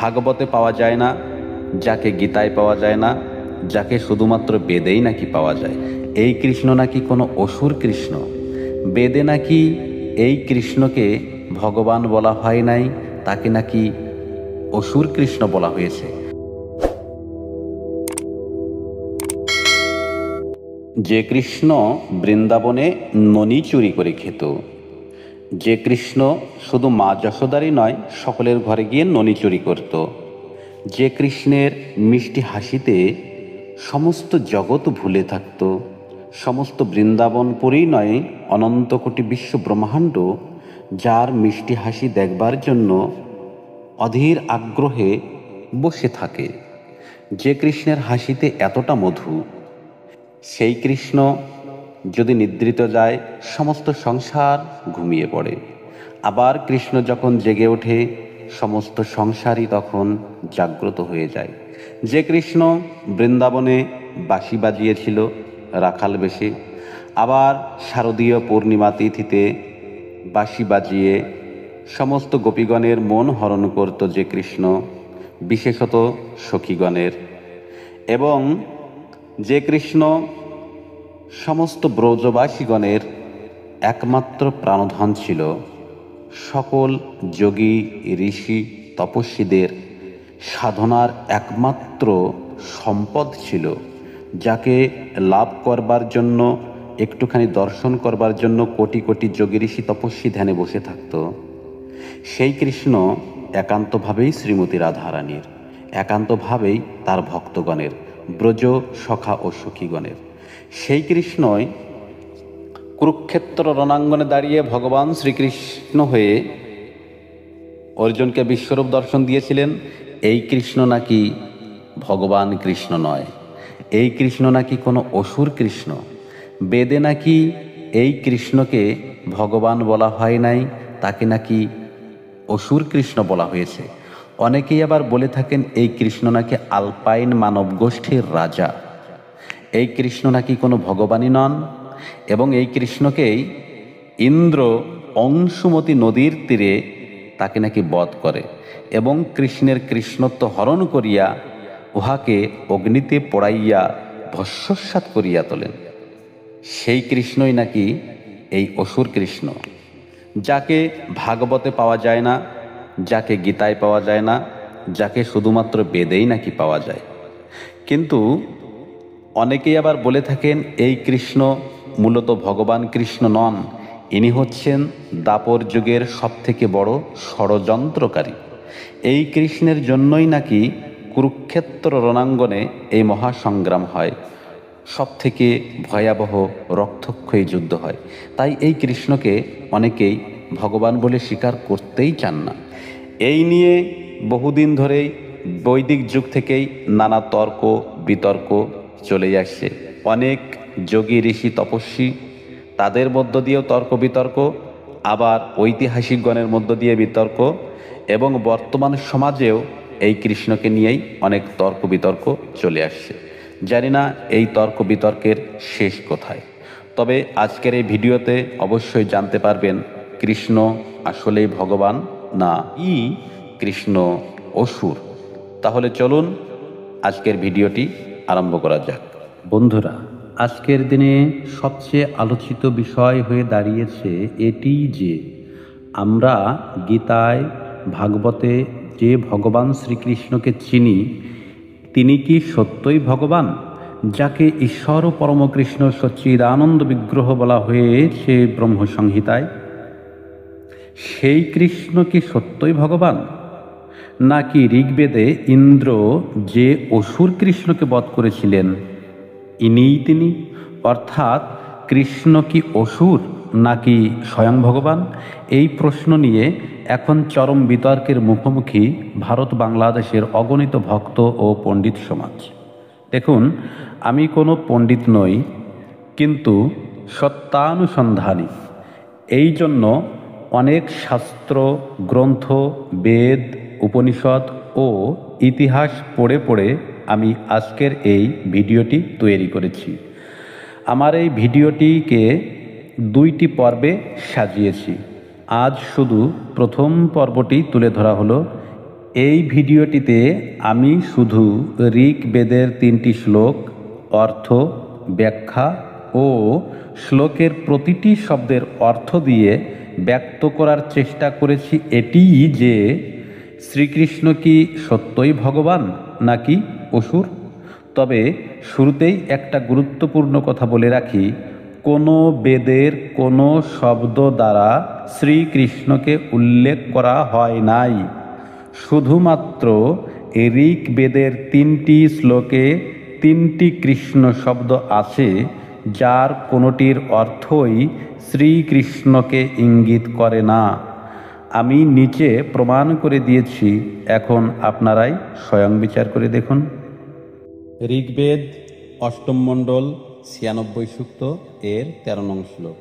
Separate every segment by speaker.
Speaker 1: ভাগবতে পাওয়া যায় না, যাকে গীতায় পাওয়া যায় না, যাকে শুধুমাত্র বেদেই নাকি পাওয়া যায়। এই কৃষ্ণ নাকি কোনো অসুর কৃষ্ণ। বেদে নাকি এই কৃষ্ণকে ভগবান বলা হয় নাই, তাকে নাকি অসুর কৃষ্ণ বলা হয়েছে। যে কৃষ্ণ বৃন্দাবনে ননি চুরি করে খেত, যে কৃষ্ণ শুধু মা যশোদারই নয়, সকলের ঘরে গিয়ে ননি চুরি করত, যে কৃষ্ণের মিষ্টি হাসিতে সমস্ত জগৎ ভুলে থাকত, সমস্ত বৃন্দাবনপুরেই নয়, অনন্ত কোটি বিশ্ব ব্রহ্মাণ্ড যার মিষ্টি হাসি দেখবার জন্য অধীর আগ্রহে বসে থাকে, যে কৃষ্ণের হাসিতে এতটা মধু, সেই কৃষ্ণ যদি নিদ্রিত যায়, সমস্ত সংসার ঘুমিয়ে পড়ে। আবার কৃষ্ণ যখন জেগে ওঠে, সমস্ত সংসারই তখন জাগ্রত হয়ে যায়। যে কৃষ্ণ বৃন্দাবনে বাঁশি বাজিয়েছিল রাখাল বেশে, আবার শারদীয় পূর্ণিমা তিথিতে বাঁশি বাজিয়ে সমস্ত গোপীগণের মন হরণ করত যে কৃষ্ণ, বিশেষত সখীগণের, এবং যে কৃষ্ণ সমস্ত ব্রজবাসীগণের একমাত্র প্রাণধন ছিল, সকল যোগী ঋষি তপস্বীদের সাধনার একমাত্র সম্পদ ছিল, যাকে লাভ করবার জন্য, একটুখানি দর্শন করবার জন্য কোটি কোটি যোগী ঋষি তপস্বী ধ্যানে বসে থাকত, সেই কৃষ্ণ একান্তভাবেই শ্রীমতী রাধারানীর, একান্তভাবেই তার ভক্তগণের, ব্রজ সখা ও সখীগণের। সেই কৃষ্ণই কুরুক্ষেত্র রণাঙ্গনে দাঁড়িয়ে ভগবান শ্রীকৃষ্ণ হয়ে অর্জুনকে বিশ্বরূপ দর্শন দিয়েছিলেন। এই কৃষ্ণ নাকি ভগবান কৃষ্ণ নয়, এই কৃষ্ণ নাকি কোনো অসুর কৃষ্ণ। বেদে নাকি এই কৃষ্ণকে ভগবান বলা হয় নাই, তাকে নাকি অসুর কৃষ্ণ বলা হয়েছে। অনেকেই আবার বলে থাকেন এই কৃষ্ণ নাকি আলপাইন মানব গোষ্ঠীর রাজা, এই কৃষ্ণ নাকি কোনো ভগবানই নন, এবং এই কৃষ্ণকেই ইন্দ্র অংশুমতী নদীর তীরে তাকে নাকি বধ করে এবং কৃষ্ণের কৃষ্ণত্ব হরণ করিয়া উহাকে অগ্নিতে পোড়াইয়া ভস্মসাৎ করিয়া তোলেন। সেই কৃষ্ণই নাকি এই অসুর কৃষ্ণ, যাকে ভাগবতে পাওয়া যায় না, যাকে গীতায় পাওয়া যায় না, যাকে শুধুমাত্র বেদেই নাকি পাওয়া যায়। কিন্তু অনেকেই আবার বলে থাকেন এই কৃষ্ণ মূলত ভগবান কৃষ্ণ নন, ইনি হচ্ছেন দাপর যুগের সবথেকে বড় ষড়যন্ত্রকারী। এই কৃষ্ণের জন্যই নাকি কুরুক্ষেত্র রণাঙ্গনে এই মহাসংগ্রাম হয়, সবথেকে ভয়াবহ রক্তক্ষয়ী যুদ্ধ হয়। তাই এই কৃষ্ণকে অনেকেই ভগবান বলে স্বীকার করতেই চান না। এই নিয়ে বহুদিন ধরেই বৈদিক যুগ থেকেই নানা তর্ক বিতর্ক চলে আসছে। অনেক যোগী ঋষি তপস্বী, তাদের মধ্য দিয়েও তর্ক বিতর্ক, আবার ঐতিহাসিকগণের মধ্য দিয়ে বিতর্ক, এবং বর্তমান সমাজেও এই কৃষ্ণকে নিয়েই অনেক তর্ক বিতর্ক চলে আসছে। জানি না এই তর্ক বিতর্কের শেষ কোথায়। তবে আজকের এই ভিডিওতে অবশ্যই জানতে পারবেন কৃষ্ণ আসলেই ভগবান না ই কৃষ্ণ অসুর। তাহলে চলুন আজকের ভিডিওটি আরম্ভ করা যাক। বন্ধুরা, আজকের দিনে সবচেয়ে আলোচিত বিষয় হয়ে দাঁড়িয়েছে এটি যে আমরা গীতায় ভাগবতে যে ভগবান শ্রীকৃষ্ণকে চিনি, তিনি কি সত্যই ভগবান, যাকে ঈশ্বর ও পরমকৃষ্ণ সচ্চিদানন্দ বিগ্রহ বলা হয়েছে ব্রহ্মসংহিতায়, সেই কৃষ্ণ কি সত্যই ভগবান, নাকি ঋগ্বেদে ইন্দ্র যে অসুর কৃষ্ণকে বধ করেছিলেন ইনিই তিনি? অর্থাৎ কৃষ্ণ কি অসুর নাকি স্বয়ং ভগবান? এই প্রশ্ন নিয়ে এখন চরম বিতর্কের মুখোমুখি ভারত বাংলাদেশের অগণিত ভক্ত ও পণ্ডিত সমাজ। দেখুন, আমি কোনো পণ্ডিত নই, কিন্তু সত্যানুসন্ধানী। এই জন্য অনেক শাস্ত্র গ্রন্থ, বেদ, উপনিষদ ও ইতিহাস পড়ে পড়ে আমি আজকের এই ভিডিওটি তৈরি করেছি। আমার এই ভিডিওটিকে দুইটি পর্বে সাজিয়েছি। আজ শুধু প্রথম পর্বটি তুলে ধরা হলো এই ভিডিওটিতে আমি শুধু ঋগ্বেদের 3টি শ্লোক, অর্থ, ব্যাখ্যা ও শ্লোকের প্রতিটি শব্দের অর্থ দিয়ে ব্যক্ত করার চেষ্টা করেছি এটিই যে শ্রীকৃষ্ণ কি সত্যই ভগবান নাকি অসুর। তবে শুরুতেই একটা গুরুত্বপূর্ণ কথা বলে রাখি, কোনো বেদের কোনো শব্দ দ্বারা শ্রীকৃষ্ণকে উল্লেখ করা হয় নাই। শুধুমাত্র ঋগ্বেদের 3টি শ্লোকে 3টি কৃষ্ণ শব্দ আছে, যার কোনোটির অর্থই শ্রীকৃষ্ণকে ইঙ্গিত করে না। আমি নিচে প্রমাণ করে দিয়েছি, এখন আপনারাই স্বয়ং বিচার করে দেখুন। ঋগ্বেদ 8ম মণ্ডল 96 সূক্ত এর 13 নং শ্লোক।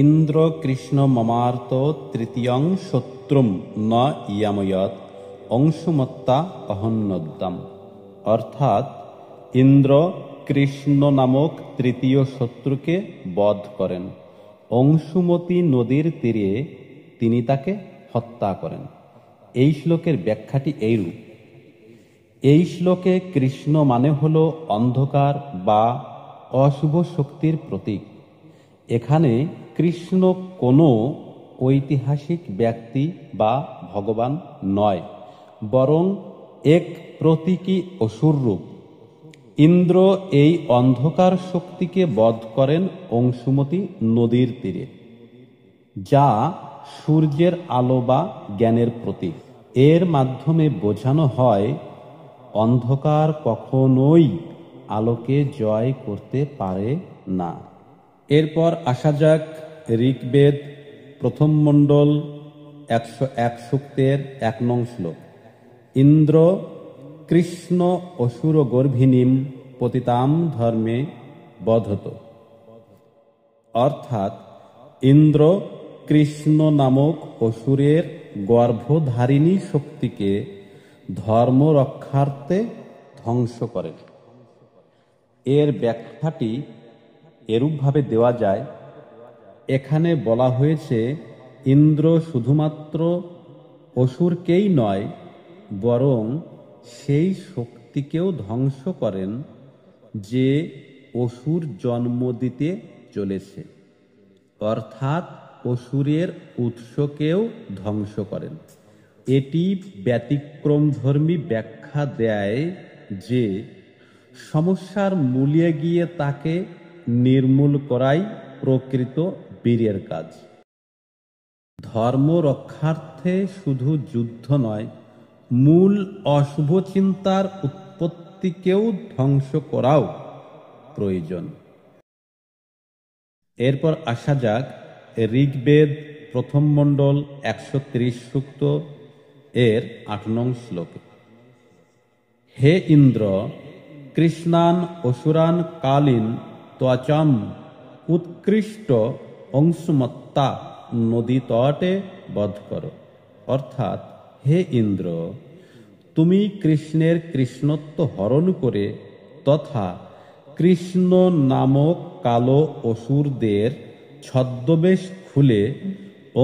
Speaker 1: ইন্দ্র কৃষ্ণ মমার্ত তৃতীয়ং শত্রুম ন ইয়াময়ত অংশুমত্তা অহন্যদ্দাম। অর্থাৎ ইন্দ্র কৃষ্ণ নামক তৃতীয় শত্রুকে বধ করেন, অংশুমতী নদীর তীরে তিনি তাকে হত্যা করেন। এই শ্লোকের ব্যাখ্যাটি এইরূপ। এই শ্লোকে কৃষ্ণ মানে হল অন্ধকার বা অশুভ শক্তির প্রতীক। এখানে কৃষ্ণ কোনো ঐতিহাসিক ব্যক্তি বা ভগবান নয়, বরং এক প্রতীকী অসুর রূপ। ইন্দ্র এই অন্ধকার শক্তিকে বধ করেন অংশুমতী নদীর তীরে, যা সূর্যের আলো বা জ্ঞানের প্রতীক। এর মাধ্যমে বোঝানো হয় অন্ধকার কখনোই আলোকে জয় করতে পারে না। এরপর আসা যাক ঋগ্বেদ 1ম মণ্ডল 101 সূক্তের 1 নং শ্লোক। ইন্দ্র কৃষ্ণ অসুর গর্ভিণীম পতিতাম ধর্মে বধত। অর্থাৎ ইন্দ্র কৃষ্ণ নামক অসুরের গর্ভধারিণী শক্তিকে ধর্ম রক্ষার্থে ধ্বংস করেন। এর ব্যাখ্যাটি এরূপভাবে দেওয়া যায়, এখানে বলা হয়েছে ইন্দ্র শুধুমাত্র অসুরকেই নয়, বরং সেই শক্তিকেও ধ্বংস করেন যে অসুর জন্ম দিতে চলেছে। অর্থাৎ অসুরের উৎসকেও ধ্বংস করেন। এটি ব্যতিক্রমধর্মী ব্যাখ্যা দেয় যে সমস্যার মূলে গিয়ে তাকে নির্মূল করাই প্রকৃত বীরের কাজ। ধর্ম রক্ষার্থে শুধু যুদ্ধ নয়, মূল অশুভ চিন্তার উৎপত্তিকেও ধ্বংস করাও প্রয়োজন। এরপর আসা যাক ঋগ্বেদ 1ম মণ্ডল 130 সূক্ত এর 8 নং শ্লোকে। হে ইন্দ্র, কৃষ্ণান অসুরান কালীন ত্বচম উৎকৃষ্ট অংশুমত্তা নদী তটে বধ করো। অর্থাৎ হে ইন্দ্র, তুমি কৃষ্ণের কৃষ্ণত্ব হরণ করে তথা কৃষ্ণ নামক কালো অসুরদের ছদ্মবেশ খুলে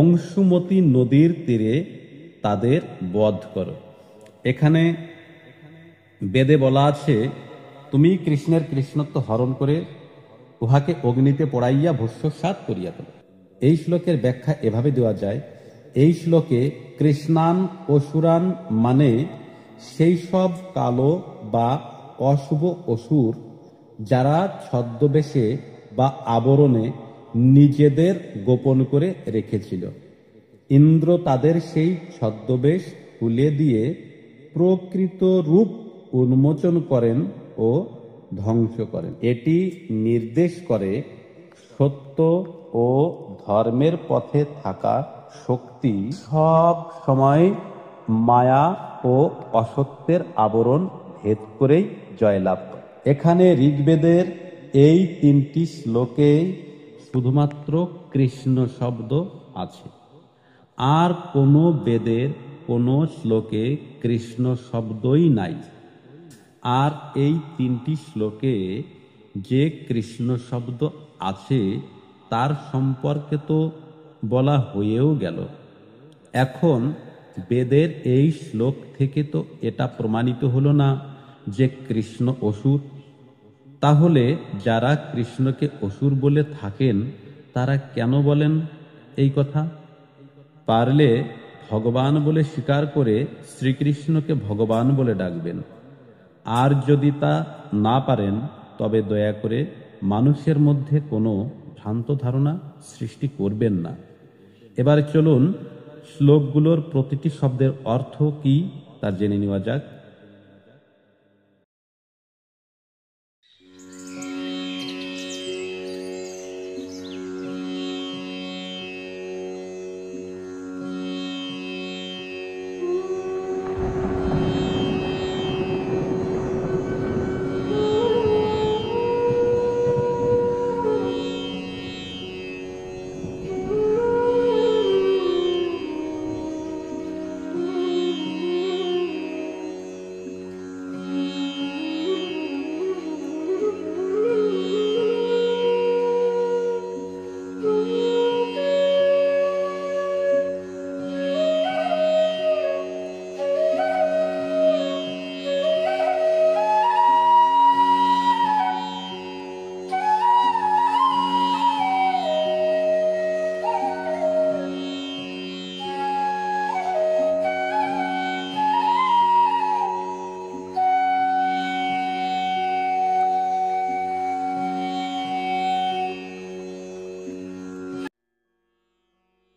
Speaker 1: অংশুমতী নদীর তীরে তাদের বধ করো। এখানে বেদে বলা আছে, তুমি কৃষ্ণের কৃষ্ণত্ব হরণ করে উহাকে অগ্নিতে পোড়াইয়া ভস্মসাৎ করিয়া তোলো। এই শ্লোকের ব্যাখ্যা এভাবে দেওয়া যায়, এই শ্লোকে কৃষ্ণান অসুরান মানে সেই সব কালো বা অশুভ অসুর যারা ছদ্মবেশে বা আবরণে নিজেদের গোপন করে রেখেছিল। ইন্দ্র তাদের সেই ছদ্মবেশ খুলে দিয়ে প্রকৃত রূপ উন্মোচন করেন ও ধ্বংস করেন। এটি নির্দেশ করে সত্য ও ধর্মের পথে থাকা শক্তি সব সময় মায়া ও অসত্যের আবরণ ভেদ করেই জয়লাভ করে। এখানে ঋগ্বেদের এই 3টি শ্লোকে শুধুমাত্র কৃষ্ণ শব্দ আছে, আর কোনো বেদের কোনো শ্লোকে কৃষ্ণ শব্দই নাই। আর এই 3টি শ্লোকে যে কৃষ্ণ শব্দ আছে তার সম্পর্কে তো বলা হয়েও গেল। এখন বেদের এই শ্লোক থেকে তো এটা প্রমাণিত হলো না যে কৃষ্ণ অসুর। তাহলে যারা কৃষ্ণকে অসুর বলে থাকেন তারা কেন বলেন এই কথা? পারলে ভগবান বলে স্বীকার করে শ্রীকৃষ্ণকে ভগবান বলে ডাকবেন। আর যদি তা না পারেন তবে দয়া করে মানুষের মধ্যে কোনো ভ্রান্ত ধারণা সৃষ্টি করবেন না। এবার চলুন শ্লোকগুলোর প্রতিটি শব্দের অর্থ কি তা জেনে নেওয়া যাক।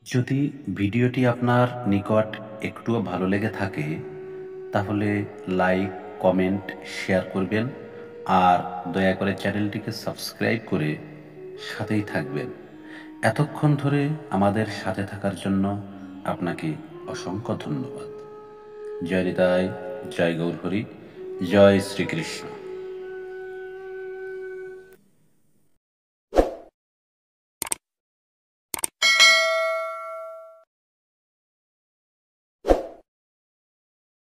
Speaker 1: যদি ভিডিওটি আপনার নিকট একটুও ভালো লেগে থাকে তাহলে লাইক, কমেন্ট, শেয়ার করবেন আর দয়া করে চ্যানেলটিকে সাবস্ক্রাইব করে সাথেই থাকবেন। এতক্ষণ ধরে আমাদের সাথে থাকার জন্য আপনাকে অসংখ্য ধন্যবাদ। জয় নিতাই, জয় গৌর হরি, জয় শ্রীকৃষ্ণ।